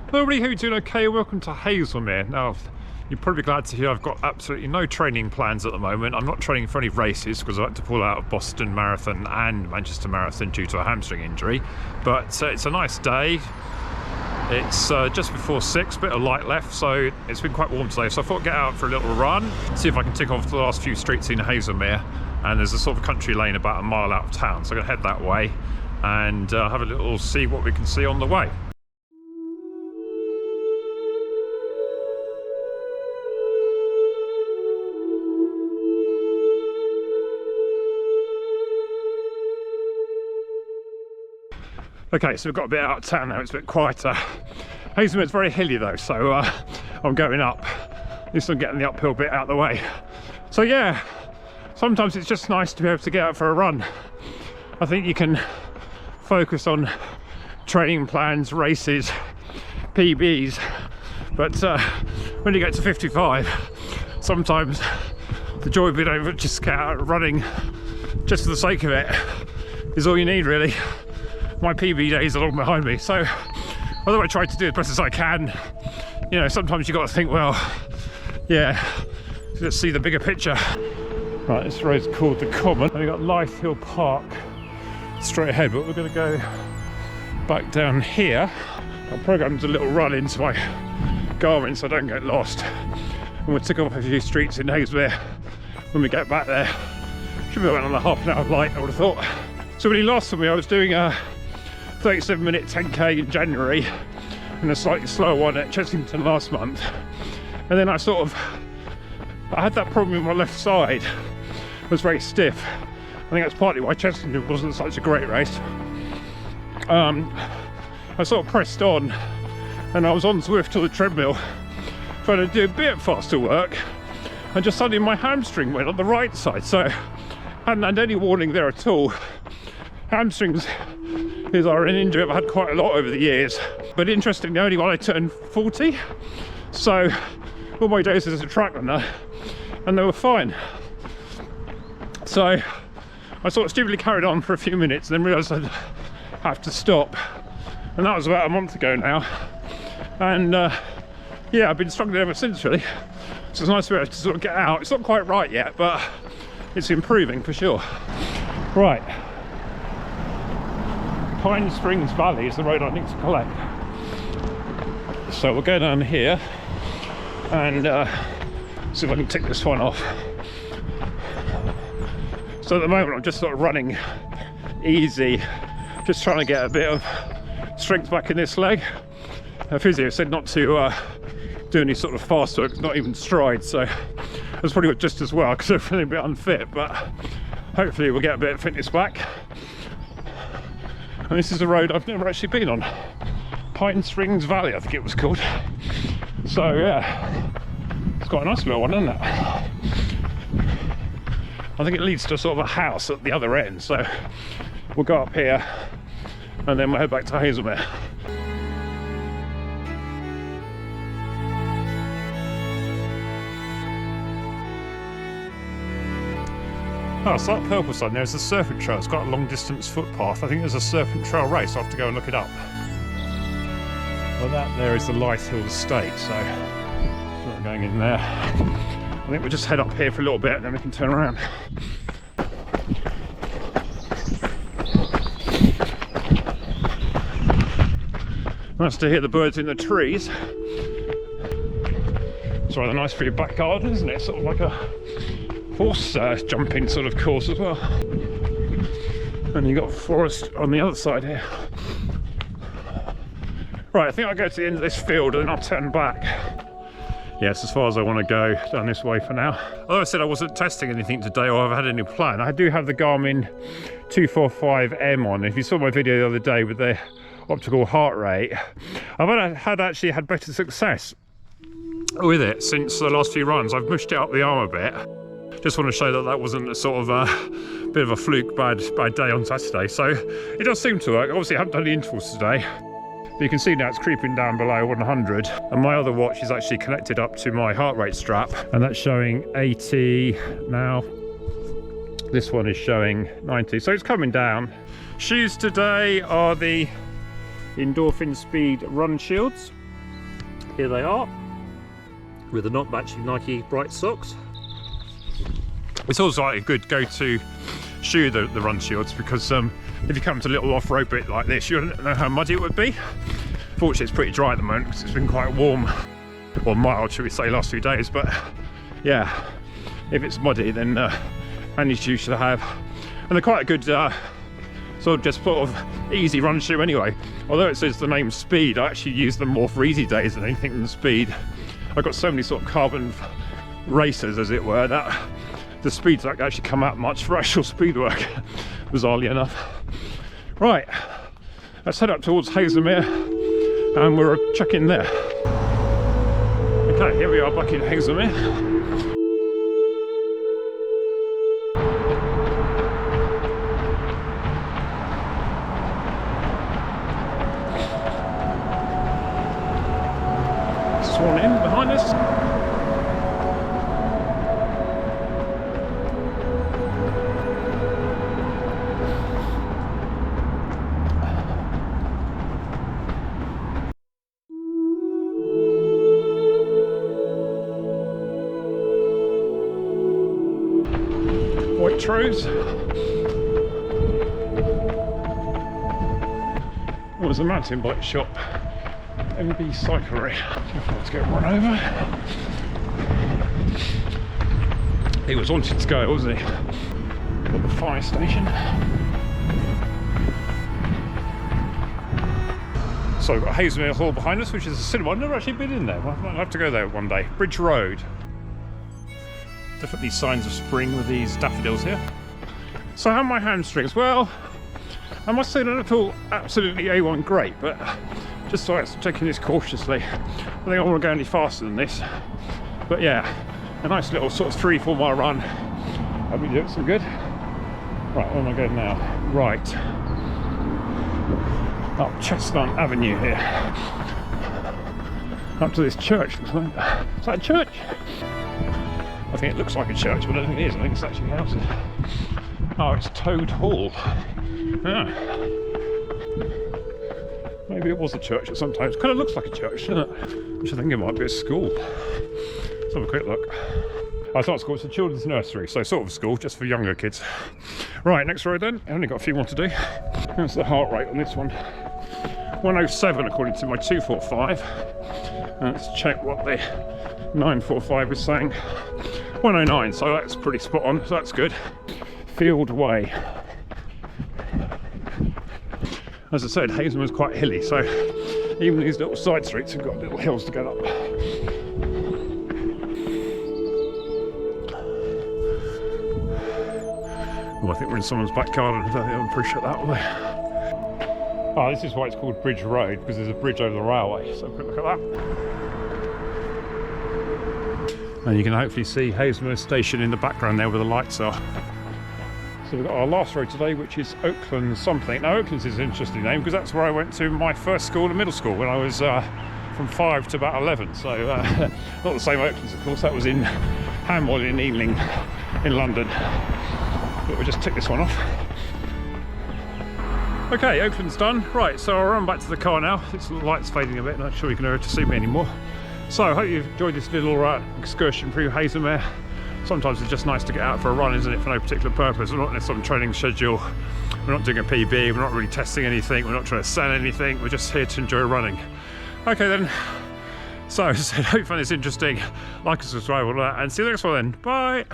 Hello everybody, how are you doing? Okay, welcome to Haslemere. Now, you're probably glad to hear I've got absolutely no training plans at the moment. I'm not training for any races because I had to pull out of Boston Marathon and Manchester Marathon due to a hamstring injury. But it's a nice day. It's just before 6, bit of light left, so it's been quite warm today. So I thought I'd get out for a little run, see if I can tick off the last few streets in Haslemere. And there's a sort of country lane about a mile out of town, so I'm going to head that way and have a little see what we can see on the way. Okay, so we've got a bit out of town now, it's a bit quieter. Haslemere's very hilly though, so I'm going up. At least I'm getting the uphill bit out of the way. So yeah, sometimes it's just nice to be able to get out for a run. I think you can focus on training plans, races, PBs, but when you get to 55, sometimes the joy of being able to just get out running just for the sake of it is all you need really. My PB days are long behind me, so although I try to do as best as I can, you know, sometimes you got to think, well, yeah, let's see the bigger picture. Right, this road's called the Common, and we've got Lythe Hill Park straight ahead, but we're going to go back down here. I'll program a little run into my Garmin so I don't get lost, and we'll tick off a few streets in Haslemere when we get back there. Should be around on a half an hour light, I would have thought. So when he last saw me, I was doing a 37-minute 10k in January and a slightly slower one at Chessington last month, and then I had that problem with my left side. It was very stiff. I think that's partly why Chessington wasn't such a great race. I sort of pressed on and I was on Zwift to the treadmill trying to do a bit faster work, and just suddenly my hamstring went on the right side, so I hadn't had any warning there at all. Hamstrings are an injury I've had quite a lot over the years, but interestingly only when I turned 40, so all my days as a track runner, and they were fine. So I sort of stupidly carried on for a few minutes and then realised I'd have to stop, and that was about a month ago now, and yeah, I've been struggling ever since really. So it's nice to be able to sort of get out. It's not quite right yet, but it's improving for sure. Right, Pine Springs Valley is the road I need to collect. So we'll go down here and see if I can tick this one off. So at the moment I'm just sort of running easy, just trying to get a bit of strength back in this leg. Physio said not to do any sort of fast work, not even stride, so that's probably just as well because I'm feeling a bit unfit, but hopefully we'll get a bit of fitness back. And this is a road I've never actually been on. Pine Springs Valley, I think it was called. So yeah, it's quite a nice little one, isn't it? I think it leads to sort of a house at the other end, so we'll go up here and then we'll head back to Haslemere. Oh, so that purple sign there is a serpent trail. It's got a long distance footpath. I think there's a serpent trail race. I'll have to go and look it up. Well, that there is the Lythe Hill Estate, so we're going in there. I think we'll just head up here for a little bit and then we can turn around. Nice to hear the birds in the trees. It's rather nice for your back garden, isn't it? Sort of like a horse jumping sort of course as well. And you've got forest on the other side here. Right, I think I'll go to the end of this field and then I'll turn back. Yes, as far as I want to go down this way for now. Although I said I wasn't testing anything today or I've had any plan, I do have the Garmin 245M on. If you saw my video the other day with the optical heart rate, I've actually had better success with it since the last few runs. I've mushed it up the arm a bit. Just want to show that that wasn't a sort of a bit of a fluke bad day on Saturday. So it does seem to work. Obviously I haven't done the intervals today, but you can see now it's creeping down below 100, and my other watch is actually connected up to my heart rate strap, and that's showing 80 now. This one is showing 90, so it's coming down. Shoes today are the Endorphin Speed Run Shields. Here they are, with the not matching Nike Bright socks. It's also like a good go-to shoe, the run shields, because if you come to a little off-road bit like this, you don't know how muddy it would be. Fortunately, it's pretty dry at the moment because it's been quite warm, or mild, should we say, last few days. But yeah, if it's muddy, then any shoe should have. And they're quite a good sort of easy run shoe anyway. Although it says the name Speed, I actually use them more for easy days than anything than Speed. I've got so many sort of carbon racers, as it were, that the Speeds don't actually come out much for actual speed work, bizarrely enough. Right, let's head up towards Haslemere and we'll check in there. Okay, here we are back in Haslemere. Swan Inn behind us. Waitrose. What was the mountain bike shop? MB Cyclery. Let's get run over. He was wanting to go, wasn't he? Got the fire station. So we've got Haslemere Hall behind us, which is a cinema. I've never actually been in there. I'll have to go there one day. Bridge Road. Definitely signs of spring with these daffodils here. So how are my hamstrings? Well, I must say they don't feel absolutely A1 great, but just so I'm taking this cautiously. I don't think I want to go any faster than this. But yeah, a nice little sort of 3-4 mile run. I'll be doing some good. Right, where am I going now? Right. Up Chestnut Avenue here. Up to this church. Is that a church? I think it looks like a church, but I don't think it is. I think it's actually houses. Oh, it's Toad Hall. Yeah. Maybe it was a church at some time. It kind of looks like a church, doesn't it? Which I think it might be a school. Let's have a quick look. I thought school, it's a children's nursery, so sort of a school, just for younger kids. Right, next road then. I've only got a few more to do. That's the heart rate on this one. 107 according to my 245. And let's check what the 945 is saying. 109, so that's pretty spot on, so that's good. Field Way. As I said, Haslemere's quite hilly, so even these little side streets have got little hills to get up. Oh, I think we're in someone's back garden. I don't think they'll appreciate that, will they? Oh, this is why it's called Bridge Road, because there's a bridge over the railway, so quick look at that. And you can hopefully see Haslemere Station in the background there where the lights are. So we've got our last road today, which is Oakland something. Now Oakland's is an interesting name because that's where I went to my first school in middle school when I was from 5 to about 11. So not the same Oakland's, of course. That was in Hamwell in Ealing in London. But we'll just tick this one off. Okay, Oakland's done. Right, so I'll run back to the car now. This light's fading a bit, not sure you can see me anymore. So I hope you've enjoyed this little excursion through Haslemere. Sometimes it's just nice to get out for a run, isn't it, for no particular purpose. We're not in some training schedule, we're not doing a PB, we're not really testing anything, we're not trying to sell anything, we're just here to enjoy running. Okay then, so as I said, hope you find this interesting. Like and subscribe, all that, and see you next one then. Bye!